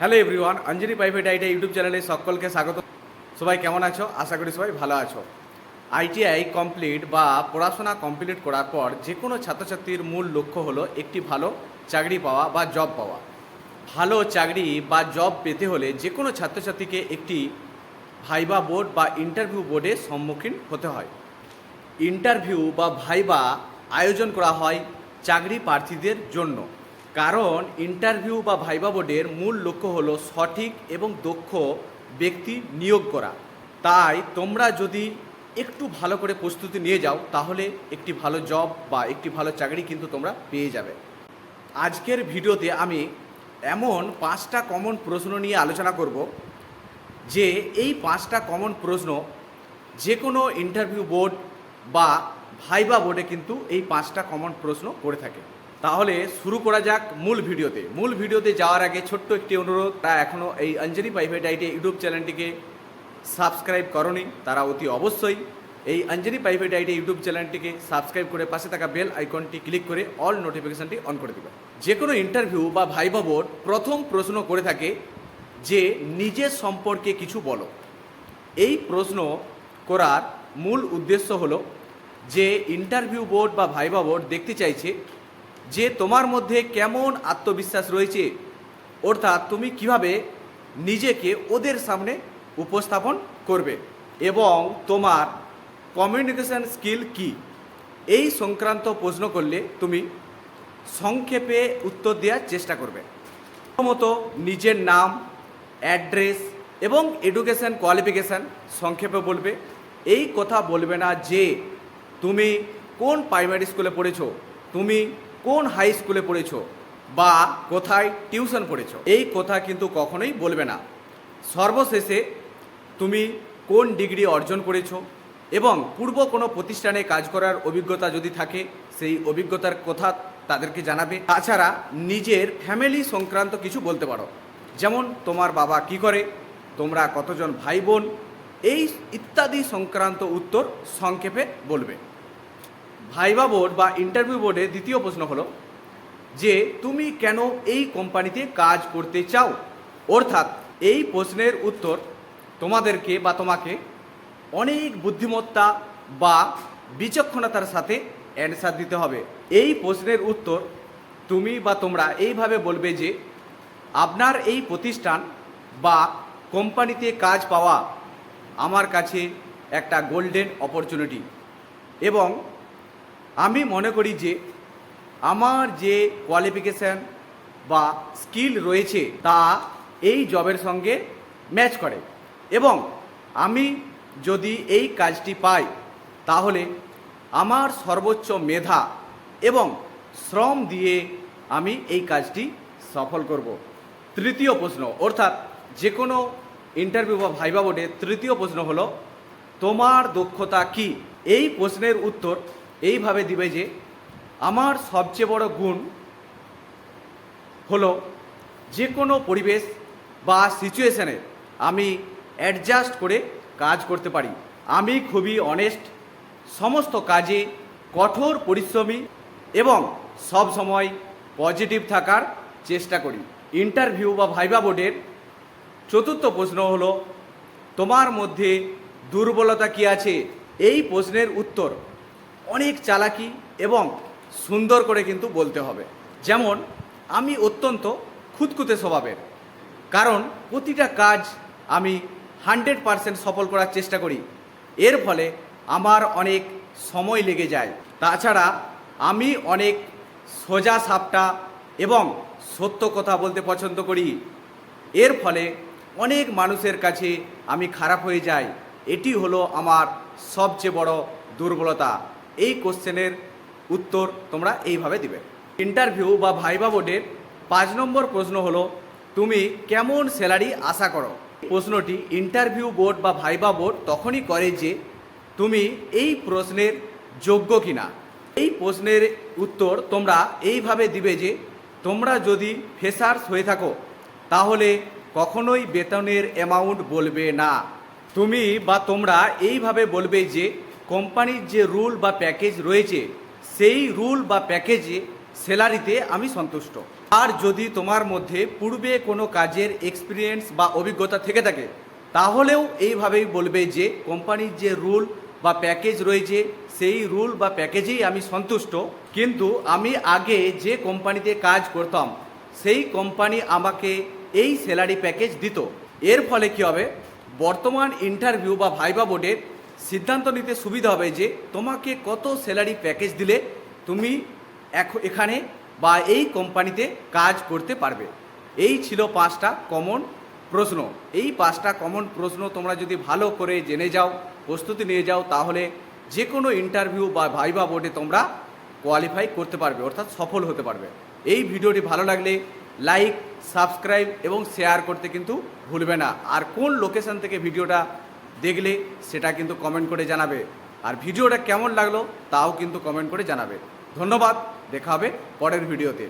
Hello everyone, অঞ্জলি private ITI YouTube চ্যানেলে সকলকে স্বাগত। সবাই কেমন আছো? আশা করি সবাই ভালো আছো। আইটিআই কমপ্লিট বা পড়াশোনা কমপ্লিট করার পর যে কোনো ছাত্রছাত্রীর মূল লক্ষ্য হলো একটি ভালো চাকরি পাওয়া বা জব পাওয়া। ভালো চাকরি বা জব পেতে হলে যে কোনো ছাত্রছাত্রীকে একটি ভাইবা বোর্ড বা ইন্টারভিউ বোর্ডের সম্মুখীন হতে হয়। ইন্টারভিউ বা ভাইবা আয়োজন করা হয় চাকরি প্রার্থীদের জন্য, কারণ ইন্টারভিউ বা ভাইবা বোর্ডের মূল লক্ষ্য হলো সঠিক এবং দক্ষ ব্যক্তি নিয়োগ করা। তাই তোমরা যদি একটু ভালো করে প্রস্তুতি নিয়ে যাও তাহলে একটি ভালো জব বা একটি ভালো চাকরি কিন্তু তোমরা পেয়ে যাবে। আজকের ভিডিওতে আমি এমন 5টা কমন প্রশ্ন নিয়ে আলোচনা করব যে এই 5টা কমন প্রশ্ন যে কোনো ইন্টারভিউ বোর্ড বা ভাইবা বোর্ডে কিন্তু এই 5টা কমন প্রশ্ন করে থাকে। তাহলে শুরু করা যাক মূল ভিডিওতে যাওয়ার আগে ছোট্ট একটি অনুরোধ, তা এখনও এই অঞ্জলি প্রাইভেট আইটিআই ইউটিউব চ্যানেলটিকে সাবস্ক্রাইব করনি তারা অতি অবশ্যই এই অঞ্জলি প্রাইভেট আইটিআই ইউটিউব চ্যানেলটিকে সাবস্ক্রাইব করে পাশে থাকা বেল আইকনটি ক্লিক করে অল নোটিফিকেশনটি অন করে দেবে। যে কোনো ইন্টারভিউ বা ভাইবা বোর্ড প্রথম প্রশ্ন করে থাকে যে নিজের সম্পর্কে কিছু বলো। এই প্রশ্ন করার মূল উদ্দেশ্য হলো যে ইন্টারভিউ বোর্ড বা ভাইবা বোর্ড দেখতে চাইছে যে তোমার মধ্যে কেমন আত্মবিশ্বাস রয়েছে, অর্থাৎ তুমি কিভাবে নিজেকে ওদের সামনে উপস্থাপন করবে এবং তোমার কমিউনিকেশন স্কিল কি। এই সংক্রান্ত প্রশ্ন করলে তুমি সংক্ষেপে উত্তর দেওয়ার চেষ্টা করবে। প্রথমত নিজের নাম, অ্যাড্রেস এবং এডুকেশন কোয়ালিফিকেশান সংক্ষেপে বলবে। এই কথা বলবে না যে তুমি কোন প্রাইমারি স্কুলে পড়েছো, তুমি কোন হাই স্কুলে পড়েছো বা কোথায় টিউশন পড়েছো, এই কথা কিন্তু কখনোই বলবে না। সর্বশেষে তুমি কোন ডিগ্রি অর্জন করেছো এবং পূর্ব কোনো প্রতিষ্ঠানে কাজ করার অভিজ্ঞতা যদি থাকে সেই অভিজ্ঞতার কথা তাদেরকে জানাবে। তাছাড়া নিজের ফ্যামিলি সংক্রান্ত কিছু বলতে পারো, যেমন তোমার বাবা কি করে, তোমরা কতজন ভাই বোন, এই ইত্যাদি সংক্রান্ত উত্তর সংক্ষেপে বলবে। ভাইবা বোর্ড বা ইন্টারভিউ বোর্ডে দ্বিতীয় প্রশ্ন হলো যে তুমি কেন এই কোম্পানিতে কাজ করতে চাও, অর্থাৎ এই প্রশ্নের উত্তর তোমাদেরকে বা তোমাকে অনেক বুদ্ধিমত্তা বা বিচক্ষণতার সাথে অ্যান্সার দিতে হবে। এই প্রশ্নের উত্তর তুমি বা তোমরা এইভাবে বলবে যে আপনার এই প্রতিষ্ঠান বা কোম্পানিতে কাজ পাওয়া আমার কাছে একটা গোল্ডেন অপরচুনিটি এবং আমি মনে করি যে আমার যে কোয়ালিফিকেশান বা স্কিল রয়েছে তা এই জবের সঙ্গে ম্যাচ করে এবং আমি যদি এই কাজটি পাই তাহলে আমার সর্বোচ্চ মেধা এবং শ্রম দিয়ে আমি এই কাজটি সফল করব। তৃতীয় প্রশ্ন, অর্থাৎ যে কোনো ইন্টারভিউ বা ভাইবা বোর্ডে তৃতীয় প্রশ্ন হলো তোমার দক্ষতা কি। এই প্রশ্নের উত্তর এইভাবে দিবে যে আমার সবচেয়ে বড় গুণ হলো যে কোনো পরিবেশ বা সিচুয়েশানে আমি অ্যাডজাস্ট করে কাজ করতে পারি, আমি খুবই অনেস্ট, সমস্ত কাজে কঠোর পরিশ্রমী এবং সব সময় পজিটিভ থাকার চেষ্টা করি। ইন্টারভিউ বা ভাইবা বোর্ডের চতুর্থ প্রশ্ন হলো তোমার মধ্যে দুর্বলতা কি আছে। এই প্রশ্নের উত্তর অনেক চালাকি এবং সুন্দর করে কিন্তু বলতে হবে, যেমন আমি অত্যন্ত খুঁতখুঁতে স্বভাবের, কারণ প্রতিটা কাজ আমি 100% সফল করার চেষ্টা করি, এর ফলে আমার অনেক সময় লেগে যায়। তাছাড়া আমি অনেক সোজা সাপটা এবং সত্য কথা বলতে পছন্দ করি, এর ফলে অনেক মানুষের কাছে আমি খারাপ হয়ে যাই। এটি হলো আমার সবচেয়ে বড় দুর্বলতা। এই কোশ্চেনের উত্তর তোমরা এইভাবে দিবে। ইন্টারভিউ বা ভাইবা বোর্ডের 5 নম্বর প্রশ্ন হলো তুমি কেমন স্যালারি আশা করো। প্রশ্নটি ইন্টারভিউ বোর্ড বা ভাইবা বোর্ড তখনই করে যে তুমি এই প্রশ্নের যোগ্য কিনা। এই প্রশ্নের উত্তর তোমরা এইভাবে দিবে যে তোমরা যদি ফ্রেশার্স হয়ে থাকো তাহলে কখনোই বেতনের অ্যামাউন্ট বলবে না। তুমি বা তোমরা এইভাবে বলবে যে কোম্পানির যে রুল বা প্যাকেজ রয়েছে সেই রুল বা প্যাকেজে স্যালারিতে আমি সন্তুষ্ট। আর যদি তোমার মধ্যে পূর্বে কোনো কাজের এক্সপিরিয়েন্স বা অভিজ্ঞতা থেকে থাকে তাহলেও এইভাবেই বলবে যে কোম্পানির যে রুল বা প্যাকেজ রয়েছে সেই রুল বা প্যাকেজেই আমি সন্তুষ্ট, কিন্তু আমি আগে যে কোম্পানিতে কাজ করতাম সেই কোম্পানি আমাকে এই স্যালারি প্যাকেজ দিত। এর ফলে কী হবে, বর্তমান ইন্টারভিউ বা ভাইবা বোর্ডের সিদ্ধান্ত নিতে সুবিধা হবে যে তোমাকে কত স্যালারি প্যাকেজ দিলে তুমি এখানে বা এই কোম্পানিতে কাজ করতে পারবে। এই ছিল 5টা কমন প্রশ্ন। এই 5টা কমন প্রশ্ন তোমরা যদি ভালো করে জেনে যাও, প্রস্তুতি নিয়ে যাও, তাহলে যে কোনো ইন্টারভিউ বা ভাইবা বোর্ডে তোমরা কোয়ালিফাই করতে পারবে, অর্থাৎ সফল হতে পারবে। এই ভিডিওটি ভালো লাগলে লাইক, সাবস্ক্রাইব এবং শেয়ার করতে কিন্তু ভুলবে না। আর কোন লোকেশন থেকে ভিডিওটা দেখলে সেটা কিন্তু কমেন্ট করে জানাবে। আর ভিডিওটা কেমন লাগলো তাও কিন্তু কমেন্ট করে জানাবে। ধন্যবাদ, দেখা হবে পরের ভিডিওতে।